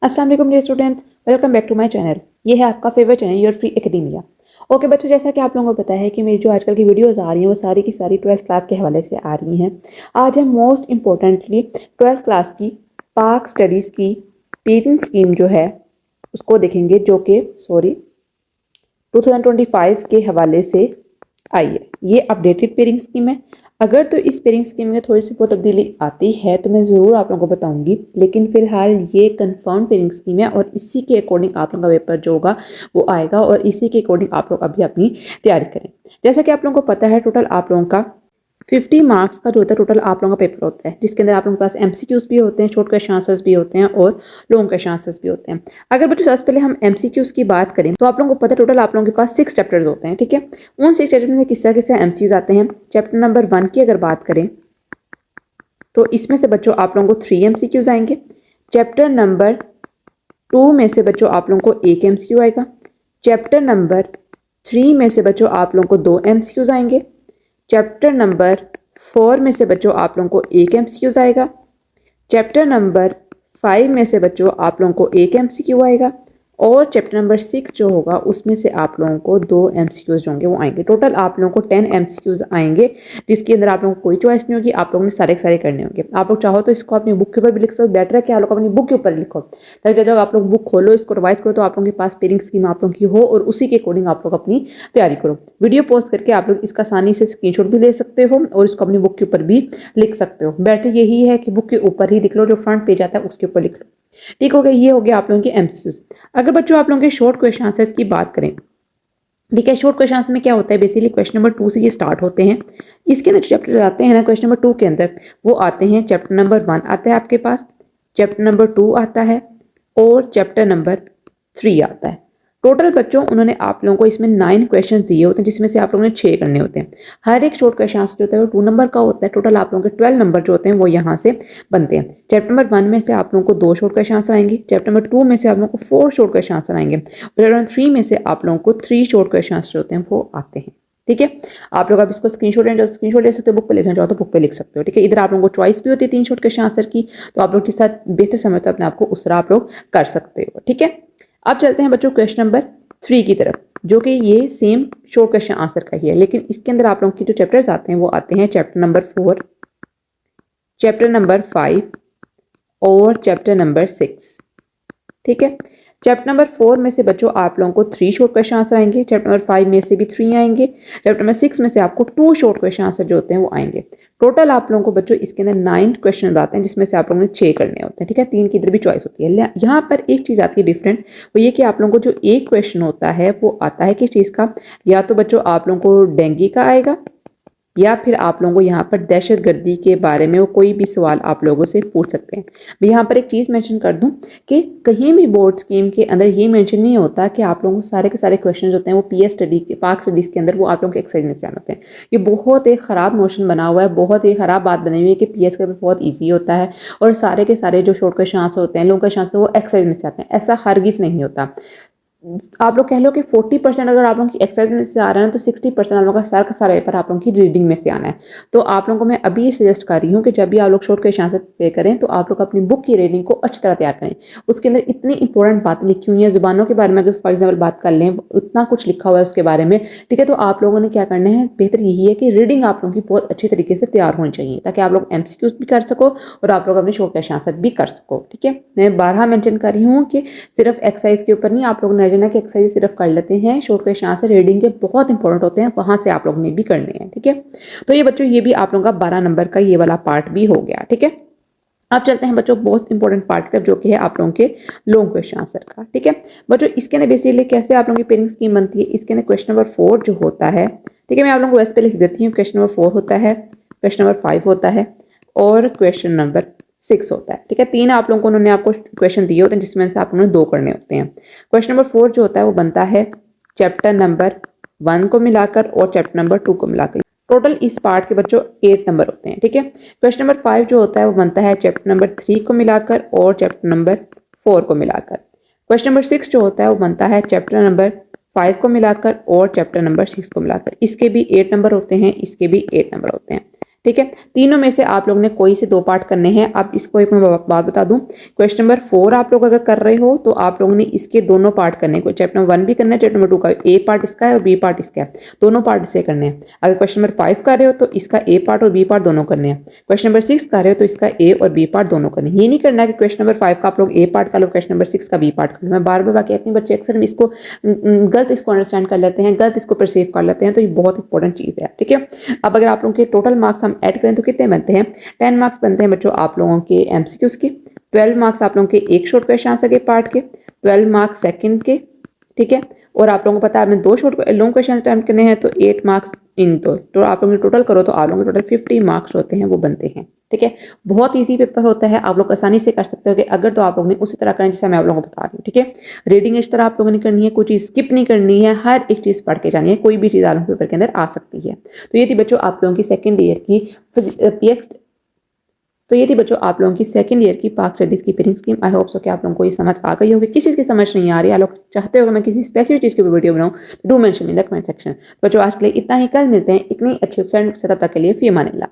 अस्सलाम वालेकुम dear students, welcome back to my channel. ये है आपका favourite channel your free academia. Okay बच्चों, जैसा कि आप लोगों को पता है कि मेरी जो आजकल की वीडियोस आ रही हैं वो सारी की सारी 12th क्लास के हवाले से आ रही हैं। आज हम मोस्ट इम्पोर्टेंटली 12th क्लास की पाक स्टडीज़ की पेरेंट स्कीम जो है उसको देखेंगे, जो कि 2025 के हवाले से आई है। ये अपडेटेड पेयरिंग स्कीम है। अगर तो इस पेयरिंग स्कीम में थोड़ी सी बहुत तब्दीली आती है तो मैं ज़रूर आप लोगों को बताऊंगी, लेकिन फिलहाल ये कंफर्म पेयरिंग स्कीम है और इसी के अकॉर्डिंग आप लोगों का पेपर जो होगा वो आएगा और इसी के अकॉर्डिंग आप लोग अभी अपनी तैयारी करें। जैसा कि आप लोगों को पता है, टोटल आप लोगों का 50 मार्क्स का जो होता है टोटल आप लोगों का पेपर होता है, जिसके अंदर आप लोगों के पास MCQs भी होते हैं, शॉर्ट क्वेश्चन आंसर्स भी होते हैं और लॉन्ग क्वेश्चन आंसर्स भी होते हैं। अगर बच्चों सबसे पहले हम MCQs की बात करें तो आप लोगों को पता है टोटल आप लोगों के पास 6 चैप्टर्स होते हैं, ठीक है। उन 6 चैप्टर में से किस तरह MCQs आते हैं। चैप्टर नंबर 1 की अगर बात करें तो इसमें से बच्चों आप लोगों को 3 MCQs आएंगे। चैप्टर नंबर 2 में से बच्चों आप लोगों को 1 MCQ आएगा। चैप्टर नंबर 3 में से बच्चों आप लोगों को 2 MCQs आएंगे। चैप्टर नंबर 4 में से बच्चों आप लोगों को 1 MCQs आएगा। चैप्टर नंबर 5 में से बच्चों आप लोगों को 1 MCQ आएगा और चैप्टर नंबर 6 जो होगा उसमें से आप लोगों को 2 MCQs जो होंगे वो आएंगे। टोटल आप लोगों को 10 MCQs आएंगे, जिसके अंदर आप लोगों को कोई चॉइस नहीं होगी, आप लोगों ने सारे के सारे करने होंगे। आप लोग चाहो तो इसको अपनी बुक के ऊपर भी लिख सकते हो, बेटर है कि आप लोग अपनी बुक के ऊपर लिखो, ताकि जब आप लोग बुक खोलो, इसको रिवाइज करो तो आप लोगों के पास पेयरिंग स्कीम आप लोगों की हो और उसी के अकॉर्डिंग आप लोग अपनी तैयारी करो। वीडियो पोस्ट करके आप लोग इसका आसानी से स्क्रीनशॉट भी ले सकते हो और इसको अपनी बुक के ऊपर भी लिख सकते हो। बेटर यही है कि बुक के ऊपर ही लिख लो, जो फ्रंट पेज आता है उसके ऊपर लिख लो। ठीक हो गया, ये हो गया आप लोगों के MCQs। अगर बच्चों आप लोगों के शॉर्ट क्वेश्चन आंसर्स की बात करें, ठीक है, शॉर्ट क्वेश्चन आंसर में क्या होता है, बेसिकली क्वेश्चन नंबर 2 से ये स्टार्ट होते हैं। इसके अंदर चैप्टर आते हैं ना क्वेश्चन नंबर 2 के अंदर, वो आते हैं चैप्टर नंबर 1 आता है आपके पास, चैप्टर नंबर 2 आता है और चैप्टर नंबर 3 आता है। टोटल बच्चों उन्होंने आप लोगों को इसमें 9 क्वेश्चंस दिए होते हैं, जिसमें से आप लोगों ने 6 करने होते हैं। हर एक शॉर्ट क्वेश्चन आंसर जो होता है वो 2 नंबर का होता है। टोटल आप लोगों के 12 नंबर जो होते हैं वो यहाँ से बनते हैं। चैप्टर नंबर 1 में से आप लोगों को 2 शॉर्ट क्वेश्चन आंसर आएंगे। चैप्टर नंबर 2 में से आप लोगों को 4 शॉर्ट क्वेश्चन आंसर आएंगे और चैप्टर नंबर 3 में से आप लोगों को 3 शॉर्ट क्वेश्चन आंसर होते हैं वो आते हैं। ठीक है, आप लोग अब इसको स्क्रीनशॉट ले सकते हो, बुक पे लिखना चाहो तो बुक पे लिख सकते हो। ठीक है, इधर आप लोगों को चॉइस भी होती है 3 शॉर्ट क्वेश्चन आंसर की, तो आप लोग जिस तरह बेहतर समझते हो अपने आप को उस तरह आप लोग कर सकते हो। ठीक है, अब चलते हैं बच्चों क्वेश्चन नंबर 3 की तरफ, जो कि ये सेम शॉर्ट क्वेश्चन आंसर का ही है, लेकिन इसके अंदर आप लोगों की जो चैप्टर्स आते हैं वो आते हैं चैप्टर नंबर 4, चैप्टर नंबर 5 और चैप्टर नंबर 6। ठीक है, चैप्टर नंबर 4 में से बच्चों आप लोगों को 3 शॉर्ट क्वेश्चन आंसर आएंगे। चैप्टर नंबर 5 में से भी 3 आएंगे। चैप्टर नंबर 6 में से आपको 2 शॉर्ट क्वेश्चन आंसर जो होते हैं वो आएंगे। टोटल आप लोगों को बच्चों इसके अंदर 9 क्वेश्चन आते हैं, जिसमें से आप लोगों ने 6 करने होते हैं। ठीक है, 3 की इधर भी चॉइस होती है। यहाँ पर एक चीज़ आती है डिफरेंट, वो ये कि आप लोगों को जो एक क्वेश्चन होता है वो आता है किस चीज़ का, या तो बच्चों आप लोगों को डेंगू का आएगा या फिर आप लोगों को यहाँ पर दहशतगर्दी के बारे में वो कोई भी सवाल आप लोगों से पूछ सकते हैं। मैं यहाँ पर एक चीज़ मेंशन कर दूँ कि कहीं भी बोर्ड स्कीम के अंदर ये मेंशन नहीं होता कि आप लोगों को सारे के सारे क्वेश्चन होते हैं वो PS स्टडीज के पाक स्टडीज़ के अंदर वो आप लोगों के एक्सरसाइज में से आने होते हैं। ये बहुत एक ख़राब नोशन बना हुआ है, बहुत ही ख़राब बात बनी हुई है कि PS का पेपर बहुत ईजी होता है और सारे के सारे जो शॉर्ट क्वेश्चन आंसर होते हैं, लॉन्ग क्वेश्चन आंसर वो एक्सरसाइज में से आते हैं। ऐसा हरगिज़ नहीं होता। आप लोग कह लो कि 40% अगर आप लोगों की एक्सरसाइज में से आ रहा है तो 60% आप लोगों का सारा पेपर आप लोगों की रीडिंग में से आना है। तो आप लोगों को मैं अभी ये सजेस्ट कर रही हूँ कि जब भी आप लोग शॉर्ट क्वेश्चन आंसर पे करें तो आप लोग अपनी बुक की रीडिंग को अच्छी तरह तैयार करें। उसके अंदर इतनी इंपॉर्टेंट बातें लिखी हुई हैं, जुबानों के बारे में अगर फॉर एग्जाम्पल बात कर लें, इतना कुछ लिखा हुआ है उसके बारे में। ठीक है, तो आप लोगों ने क्या करना है, बेहतर यही है कि रीडिंग आप लोगों की बहुत अच्छी तरीके से तैयार होनी चाहिए, ताकि आप लोग MCQs भी कर सको और आप लोग अपने शॉर्ट क्वेश्चन आंसर भी कर सको। ठीक है, मैं 12 मेंशन कर रही हूँ कि सिर्फ एक्सरसाइज के ऊपर नहीं, आप लोग नजर कि एक्सरसाइज सिर्फ कर लेते हैं, शॉर्ट क्वेश्चन आंसर रीडिंग के बहुत इंपॉर्टेंट होते हैं, वहां से आप लोगों ने भी करने हैं। ठीक है, तो ये बच्चों ये भी आप लोगों का 12 नंबर का ये वाला पार्ट भी हो गया। ठीक है, अब चलते हैं बच्चों बहुत इंपॉर्टेंट पार्ट की तरफ, जो कि है आप लोगों के लॉन्ग क्वेश्चन आंसर का। ठीक है बच्चों, इसके अंदर बेसिकली कैसे आप लोगों की पेयरिंग स्कीम बनती है। इसके अंदर क्वेश्चन नंबर 4 जो होता है, ठीक है, मैं आप लोगों को वैसे पे लिख देती हूँ। क्वेश्चन नंबर 4 होता है, क्वेश्चन नंबर 5 होता है और क्वेश्चन नंबर 6 होता है। ठीक है, 3 आप लोगों को उन्होंने आपको क्वेश्चन दिए होते हैं, जिसमें से आप लोगों ने 2 करने होते हैं। क्वेश्चन नंबर 4 जो होता है वो बनता है चैप्टर नंबर 1 को मिलाकर और चैप्टर नंबर 2 को मिलाकर। टोटल इस पार्ट के बच्चों 8 नंबर होते हैं। ठीक है, क्वेश्चन नंबर 5 जो होता है वो बनता है चैप्टर नंबर 3 को मिलाकर और चैप्टर नंबर 4 को मिलाकर। क्वेश्चन नंबर 6 जो होता है वो बनता है चैप्टर नंबर 5 को मिलाकर और चैप्टर नंबर 6 को मिलाकर। इसके भी 8 नंबर होते हैं, इसके भी 8 नंबर होते हैं। ठीक है, तीनों में से आप लोगों ने कोई से 2 पार्ट करने हैं। अब इसको एक मैं बात बता दूं, क्वेश्चन नंबर 4 आप लोग अगर कर रहे हो तो आप लोगों ने इसके दोनों पार्ट करने हैं। चैप्टर नंबर 1 भी करना है, चैप्टर नंबर 2 का ए पार्ट इसका है और बी पार्ट इसका है, दोनों पार्ट इसे करने हैं। अगर क्वेश्चन नंबर 5 कर रहे हो तो इसका ए पार्ट और बी पार्ट दोनों करने हैं। क्वेश्चन नंबर 6 कर रहे हो तो इसका ए और बी पार्ट दोनों करने हैं। ये नहीं करना कि क्वेश्चन नंबर 5 का आप लोग ए पार्ट कर लो, क्वेश्चन नंबर 6 का बी पार्ट कर लो। मैं बार बार कहती हूँ बच्चे अक्सर इसको गलत इसको अंडरस्टैंड कर लेते हैं, गलत इसको परसीव कर लेते हैं, तो ये बहुत इंपॉर्टेंट चीज़ है। ठीक है, अब अगर आप लोगों के टोटल मार्क्स हम ऐड करें तो कितने बनते हैं? 10 मार्क्स बनते हैं बच्चों आप लोगों के एमसीक्यूज के, 12 मार्क्स आप लोगों के एक शॉर्ट क्वेश्चन आंसर के पार्ट के, 12 मार्क्स सेकंड के। ठीक है, और आप लोगों को पता है आपने 2 शॉर्ट लॉन्ग क्वेश्चन अटेम्प्ट करने हैं तो 8 मार्क्स इन तो आप लोगों ने टोटल करो तो आप लोगों के टोटल 50 मार्क्स होते हैं, वो बनते हैं। ठीक है, बहुत ईजी पेपर होता है, आप लोग आसानी से कर सकते हो कि अगर तो आप लोगों ने उसी तरह करना जैसे मैं आप लोगों को बता रही हूँ। ठीक है, रीडिंग इस तरह आप लोगों ने करनी है, कोई चीज़ स्किप नहीं करनी है, हर एक चीज़ पढ़ के जानी है, कोई भी चीज़ आप लोगों पेपर के अंदर आ सकती है। तो ये थी बच्चों आप लोगों की सेकेंड ईयर की पीएक्स तो ये थी बच्चों आप लोगों की सेकंड ईयर की पाक स्टडीज की pairing scheme. I hope so कि आप लोगों को ये समझ आ गई होगी। किसी चीज़ की समझ नहीं आ रही, आप लोग चाहते हो कि मैं किसी स्पेसिफिक चीज़ की वीडियो बनाऊं तो do mention in the comment section. बच्चों आज के लिए इतना ही, कल मिलते हैं एक नई अच्छी वेबसाइट से, तब तक के लिए फी अमान अल्लाह।